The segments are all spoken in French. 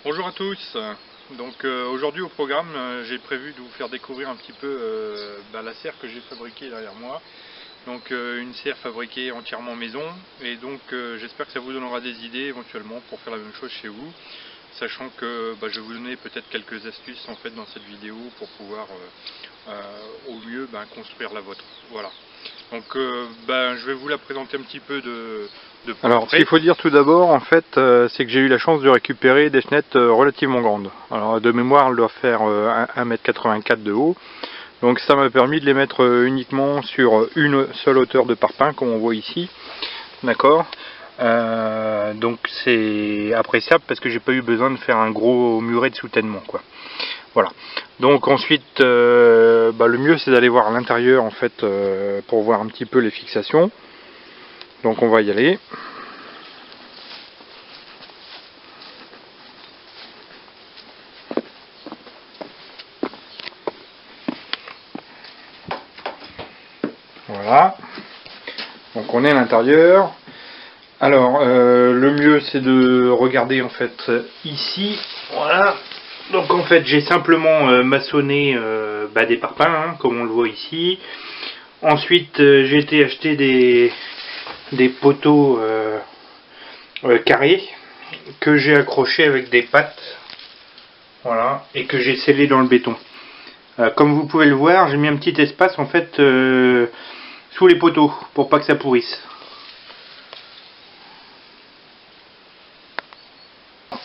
Bonjour à tous. Donc aujourd'hui au programme, j'ai prévu de vous faire découvrir un petit peu la serre que j'ai fabriquée derrière moi. Donc une serre fabriquée entièrement maison, et donc j'espère que ça vous donnera des idées éventuellement pour faire la même chose chez vous, sachant que je vais vous donner peut-être quelques astuces en fait dans cette vidéo pour pouvoir au mieux construire la vôtre. Voilà. Donc je vais vous la présenter un petit peu de près. Alors ce qu'il faut dire tout d'abord en fait, c'est que j'ai eu la chance de récupérer des fenêtres relativement grandes. Alors de mémoire elle doit faire 1,84 m de haut. Donc ça m'a permis de les mettre uniquement sur une seule hauteur de parpaing comme on voit ici. D'accord. Donc c'est appréciable parce que j'ai pas eu besoin de faire un gros muret de soutènement quoi. Voilà. Donc ensuite le mieux c'est d'aller voir à l'intérieur en fait pour voir un petit peu les fixations. Donc on va y aller. Voilà. Donc on est à l'intérieur. Alors le mieux c'est de regarder en fait ici. Voilà. Donc en fait j'ai simplement maçonné des parpaings comme on le voit ici. Ensuite j'ai été acheter des poteaux carrés que j'ai accrochés avec des pattes. Voilà. Et que j'ai scellés dans le béton. Comme vous pouvez le voir, j'ai mis un petit espace en fait sous les poteaux pour pas que ça pourrisse.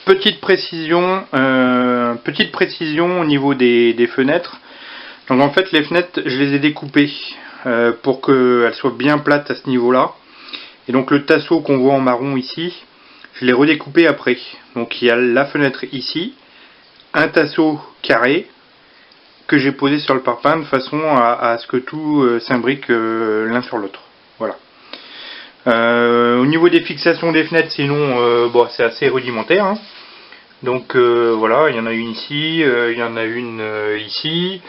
Petite précision au niveau des fenêtres. Donc en fait les fenêtres je les ai découpées pour qu'elles soient bien plates à ce niveau là. Et donc le tasseau qu'on voit en marron ici, je l'ai redécoupé après. Donc il y a la fenêtre ici, un tasseau carré que j'ai posé sur le parpaing de façon à ce que tout s'imbrique l'un sur l'autre. Voilà. Au niveau des fixations des fenêtres, sinon c'est assez rudimentaire. Hein. Donc voilà, il y en a une ici, il y en a une ici.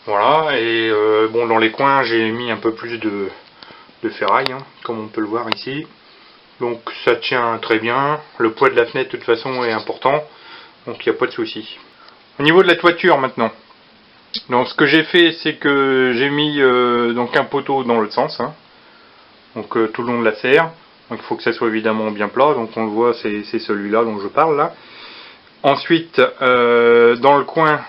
Voilà, et dans les coins j'ai mis un peu plus de ferraille, comme on peut le voir ici. Donc ça tient très bien. Le poids de la fenêtre de toute façon est important, donc il n'y a pas de souci. Au niveau de la toiture maintenant. Donc ce que j'ai fait, c'est que j'ai mis donc un poteau dans l'autre sens, donc tout le long de la serre. Donc il faut que ça soit évidemment bien plat, donc on le voit, c'est celui-là dont je parle là. Ensuite, dans le coin,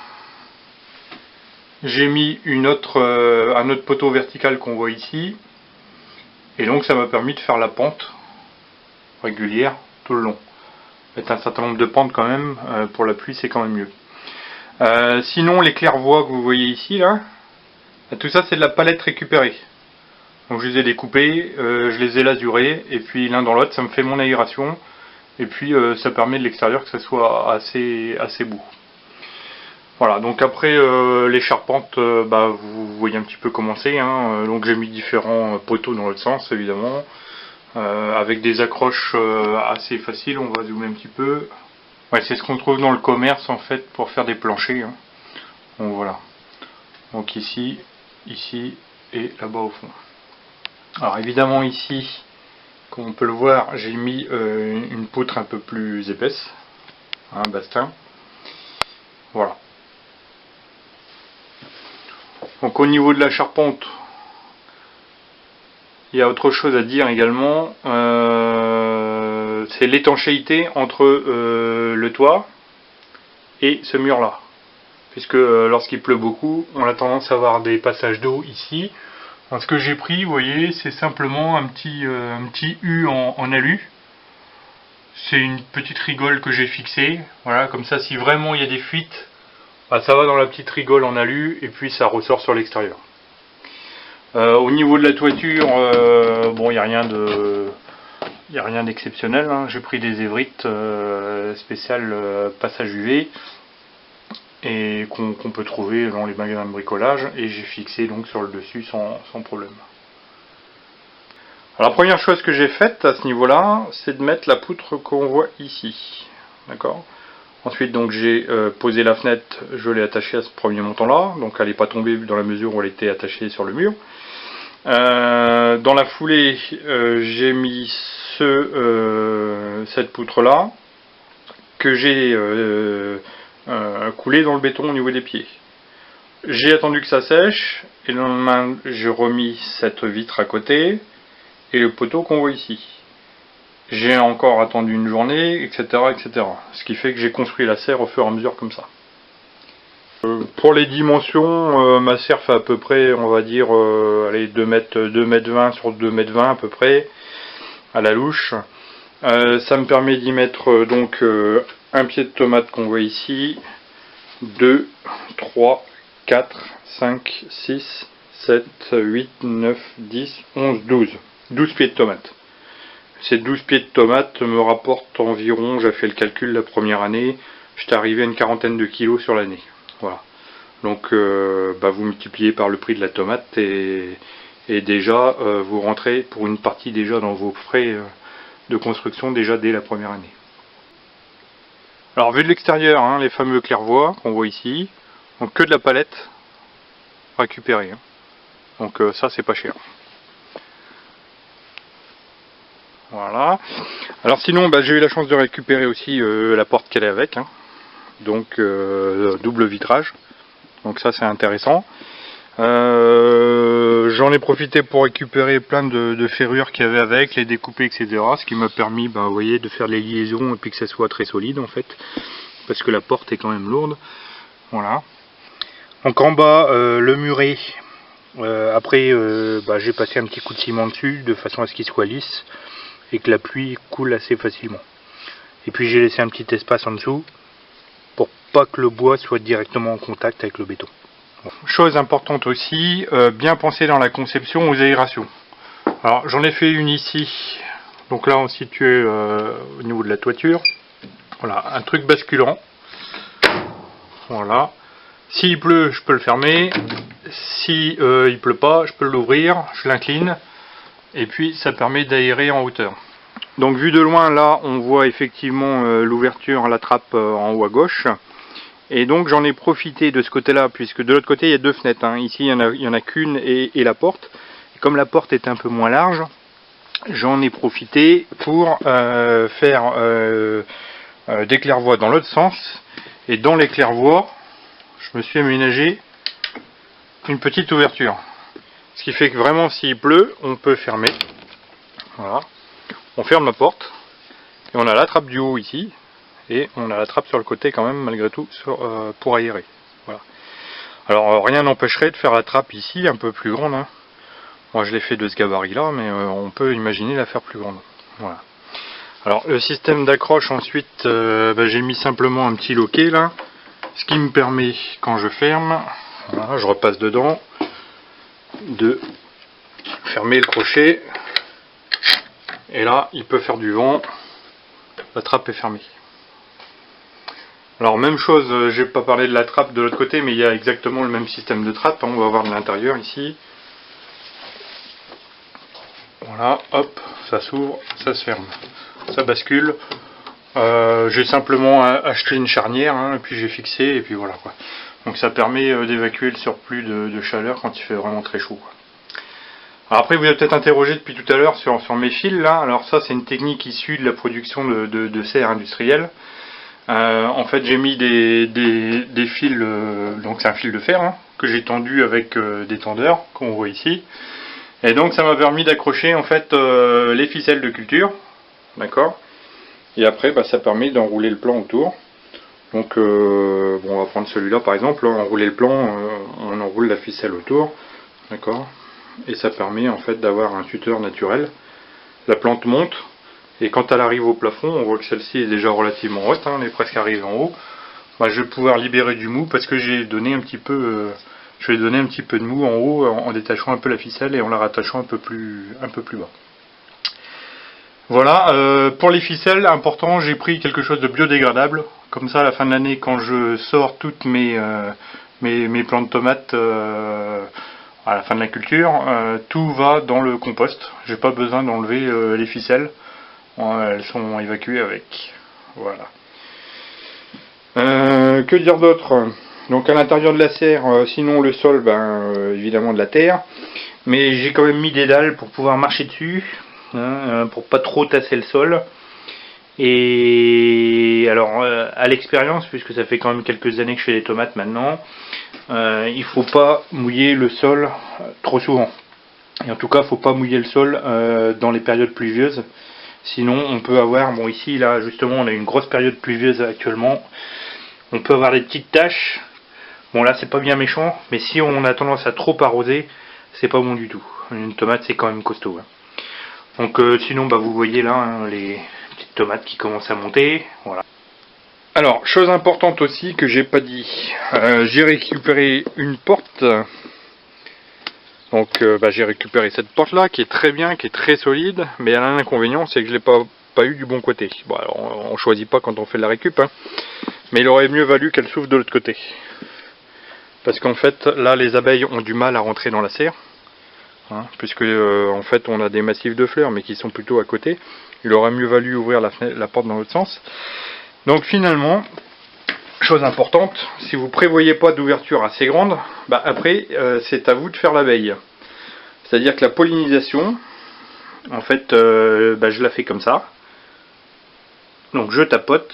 j'ai mis un autre poteau vertical qu'on voit ici. Et donc ça m'a permis de faire la pente régulière tout le long. Mettre un certain nombre de pentes quand même, pour la pluie c'est quand même mieux. Sinon les claires-voies que vous voyez ici, là, tout ça c'est de la palette récupérée. Donc je les ai découpés, je les ai lasurés, et puis l'un dans l'autre ça me fait mon aération. Et puis ça permet de l'extérieur que ça soit assez beau. Voilà, donc après les charpentes, vous voyez un petit peu comment c'est. Donc j'ai mis différents poteaux dans l'autre sens évidemment. Avec des accroches assez faciles, on va zoomer un petit peu. Ouais, c'est ce qu'on trouve dans le commerce en fait pour faire des planchers. Donc voilà. Donc ici et là-bas au fond. Alors évidemment ici, comme on peut le voir, j'ai mis une poutre un peu plus épaisse, un bastin. Voilà. Donc au niveau de la charpente, il y a autre chose à dire également. C'est l'étanchéité entre le toit et ce mur-là. Puisque lorsqu'il pleut beaucoup, on a tendance à avoir des passages d'eau ici. Alors, ce que j'ai pris, vous voyez, c'est simplement un petit U en alu. C'est une petite rigole que j'ai fixée. Voilà, comme ça, si vraiment il y a des fuites, ça va dans la petite rigole en alu et puis ça ressort sur l'extérieur. Au niveau de la toiture, il n'y a rien d'exceptionnel. J'ai pris des évrites spéciales passage UV et qu'on peut trouver dans les magasins de bricolage, et j'ai fixé donc sur le dessus sans problème. Alors la première chose que j'ai faite à ce niveau là, c'est de mettre la poutre qu'on voit ici, d'accord. Ensuite donc j'ai posé la fenêtre, je l'ai attachée à ce premier montant là, donc elle n'est pas tombée dans la mesure où elle était attachée sur le mur. Dans la foulée j'ai mis cette poutre là que j'ai coulé dans le béton au niveau des pieds. J'ai attendu que ça sèche, et le lendemain j'ai remis cette vitre à côté, et le poteau qu'on voit ici. J'ai encore attendu une journée, etc., etc. Ce qui fait que j'ai construit la serre au fur et à mesure comme ça. Pour les dimensions, ma serre fait à peu près, on va dire, allez, 2 mètres 20 sur 2 mètres 20 à peu près, à la louche. Ça me permet d'y mettre donc un pied de tomate qu'on voit ici, 2, 3, 4, 5, 6, 7, 8, 9, 10, 11, 12. 12 pieds de tomate. Ces 12 pieds de tomate me rapportent environ, j'ai fait le calcul la première année, j'étais arrivé à une quarantaine de kilos sur l'année. Voilà. Donc vous multipliez par le prix de la tomate et déjà vous rentrez pour une partie déjà dans vos frais de construction déjà dès la première année. Alors vu de l'extérieur, hein, les fameux clairvoies qu'on voit ici, donc que de la palette récupérée. Hein. Donc ça c'est pas cher. Voilà. Alors sinon j'ai eu la chance de récupérer aussi la porte qu'elle est avec. Hein. Donc double vitrage. Donc ça c'est intéressant. J'en ai profité pour récupérer plein de ferrures qu'il y avait avec, les découper, etc. Ce qui m'a permis, vous voyez, de faire les liaisons et puis que ça soit très solide en fait. Parce que la porte est quand même lourde. Voilà. Donc en bas, le muret. Après, j'ai passé un petit coup de ciment dessus de façon à ce qu'il soit lisse et que la pluie coule assez facilement. Et puis j'ai laissé un petit espace en dessous pour pas que le bois soit directement en contact avec le béton. Chose importante aussi, bien penser dans la conception aux aérations. Alors j'en ai fait une ici, donc là on se situe au niveau de la toiture. Voilà, un truc basculant. Voilà. S'il pleut, je peux le fermer. Si il pleut pas, je peux l'ouvrir, je l'incline. Et puis ça permet d'aérer en hauteur. Donc vu de loin, là on voit effectivement l'ouverture, la trappe en haut à gauche. Et donc j'en ai profité de ce côté-là, puisque de l'autre côté il y a deux fenêtres. Hein. Ici il y en a qu'une et la porte. Et comme la porte est un peu moins large, j'en ai profité pour faire des claire-voies dans l'autre sens. Et dans les claire-voies, je me suis aménagé une petite ouverture. Ce qui fait que vraiment s'il pleut, on peut fermer. Voilà. On ferme la porte. Et on a la trappe du haut ici. Et on a la trappe sur le côté quand même malgré tout pour aérer. Voilà. Alors rien n'empêcherait de faire la trappe ici un peu plus grande. Hein. Moi je l'ai fait de ce gabarit là, mais on peut imaginer la faire plus grande. Voilà. Alors le système d'accroche ensuite, j'ai mis simplement un petit loquet là. Ce qui me permet quand je ferme, voilà, je repasse dedans, de fermer le crochet. Et là il peut faire du vent. La trappe est fermée. Alors même chose, j'ai pas parlé de la trappe de l'autre côté, mais il y a exactement le même système de trappe. On va voir de l'intérieur ici. Voilà, hop, ça s'ouvre, ça se ferme, ça bascule. J'ai simplement acheté une charnière, hein, et puis j'ai fixé, et puis voilà quoi. Donc ça permet d'évacuer le surplus de chaleur quand il fait vraiment très chaud. Quoi. Alors après vous avez peut-être interrogé depuis tout à l'heure sur mes fils là. Alors ça c'est une technique issue de la production de serres industrielles. En fait j'ai mis des fils, donc c'est un fil de fer hein, que j'ai tendu avec des tendeurs qu'on voit ici. Et donc ça m'a permis d'accrocher en fait les ficelles de culture, d'accord. Et après ça permet d'enrouler le plan autour. Donc on va prendre celui-là par exemple, enrouler le plan, on enroule la ficelle autour, d'accord. Et ça permet en fait d'avoir un tuteur naturel. La plante monte. Et quand elle arrive au plafond, on voit que celle-ci est déjà relativement haute, hein, on est presque arrivé en haut. Je vais pouvoir libérer du mou parce que j'ai donné un petit peu, je vais donner un petit peu de mou en haut en détachant un peu la ficelle et en la rattachant un peu plus bas. Voilà, pour les ficelles, important, j'ai pris quelque chose de biodégradable. Comme ça, à la fin de l'année, quand je sors toutes mes plants de tomates à la fin de la culture, tout va dans le compost. J'ai pas besoin d'enlever les ficelles. Elles sont évacuées avec. Voilà. Que dire d'autre? Donc à l'intérieur de la serre, sinon le sol, évidemment de la terre. Mais j'ai quand même mis des dalles pour pouvoir marcher dessus, hein, pour pas trop tasser le sol. Et alors à l'expérience, puisque ça fait quand même quelques années que je fais des tomates maintenant, il faut pas mouiller le sol trop souvent. Et en tout cas, faut pas mouiller le sol dans les périodes pluvieuses. Sinon, on peut avoir, bon ici là justement, on a une grosse période pluvieuse actuellement. On peut avoir des petites taches. Bon là, c'est pas bien méchant, mais si on a tendance à trop arroser, c'est pas bon du tout. Une tomate, c'est quand même costaud. Hein. Donc sinon, bah vous voyez là hein, les petites tomates qui commencent à monter. Voilà. Alors, chose importante aussi que j'ai pas dit, j'ai récupéré une porte. Donc j'ai récupéré cette porte là qui est très bien, qui est très solide, mais elle a un inconvénient, c'est que je l'ai pas eu du bon côté. Bon alors on choisit pas quand on fait de la récup, hein, mais il aurait mieux valu qu'elle s'ouvre de l'autre côté. Parce qu'en fait là les abeilles ont du mal à rentrer dans la serre, hein, puisque en fait on a des massifs de fleurs mais qui sont plutôt à côté. Il aurait mieux valu ouvrir la porte dans l'autre sens. Donc finalement, chose importante, si vous prévoyez pas d'ouverture assez grande, après c'est à vous de faire l'abeille. C'est-à-dire que la pollinisation, en fait, je la fais comme ça. Donc je tapote,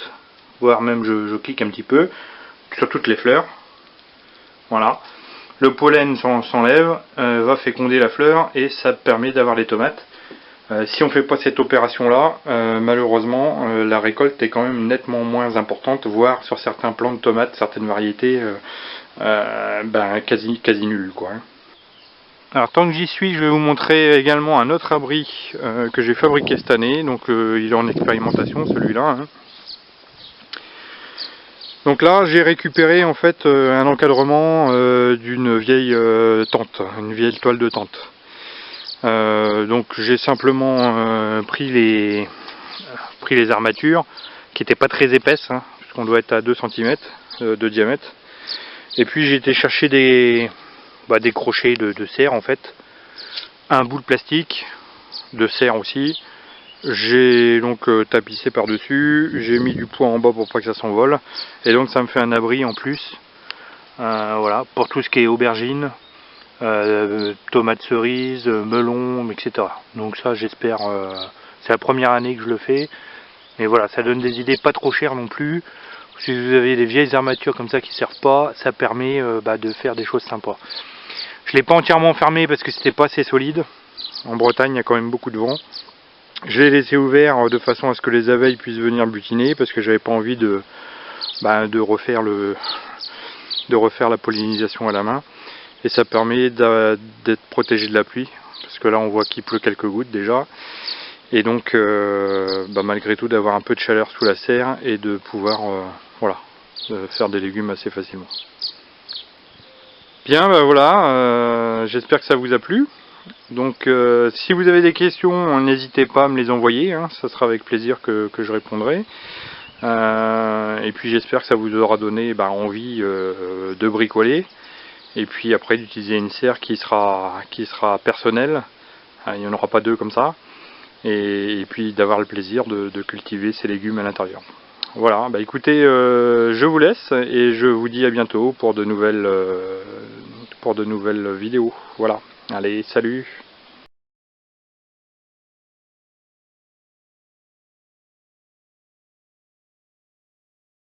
voire même je clique un petit peu sur toutes les fleurs. Voilà. Le pollen s'enlève, va féconder la fleur et ça permet d'avoir les tomates. Si on ne fait pas cette opération là, malheureusement la récolte est quand même nettement moins importante, voire sur certains plants de tomates, certaines variétés quasi nulles quoi. Alors tant que j'y suis, je vais vous montrer également un autre abri que j'ai fabriqué cette année, donc il est en expérimentation celui-là. Hein. Donc là j'ai récupéré en fait un encadrement d'une vieille tente, une vieille toile de tente. Donc j'ai simplement pris les armatures qui n'étaient pas très épaisses, hein, puisqu'on doit être à 2 cm de diamètre. Et puis j'ai été chercher des crochets de serre en fait, un bout de plastique de serre aussi. J'ai donc tapissé par dessus, j'ai mis du poids en bas pour pas que ça s'envole, et donc ça me fait un abri en plus, voilà, pour tout ce qui est aubergine, tomates cerises, melons, etc. Donc ça j'espère, c'est la première année que je le fais, mais voilà, ça donne des idées pas trop chères non plus. Si vous avez des vieilles armatures comme ça qui servent pas, ça permet de faire des choses sympas. Je l'ai pas entièrement fermé parce que c'était pas assez solide. En Bretagne, il y a quand même beaucoup de vent. Je l'ai laissé ouvert de façon à ce que les abeilles puissent venir butiner parce que j'avais pas envie de refaire la pollinisation à la main. Et ça permet d'être protégé de la pluie parce que là on voit qu'il pleut quelques gouttes déjà. Et donc malgré tout d'avoir un peu de chaleur sous la serre et de pouvoir faire des légumes assez facilement. Bien, voilà, j'espère que ça vous a plu. Donc si vous avez des questions, n'hésitez pas à me les envoyer, hein, ça sera avec plaisir que je répondrai. Et puis j'espère que ça vous aura donné envie de bricoler. Et puis après d'utiliser une serre qui sera personnelle, il n'y en aura pas deux comme ça. Et puis d'avoir le plaisir de cultiver ces légumes à l'intérieur. Voilà, écoutez, je vous laisse et je vous dis à bientôt pour de nouvelles vidéos. Voilà, allez, salut!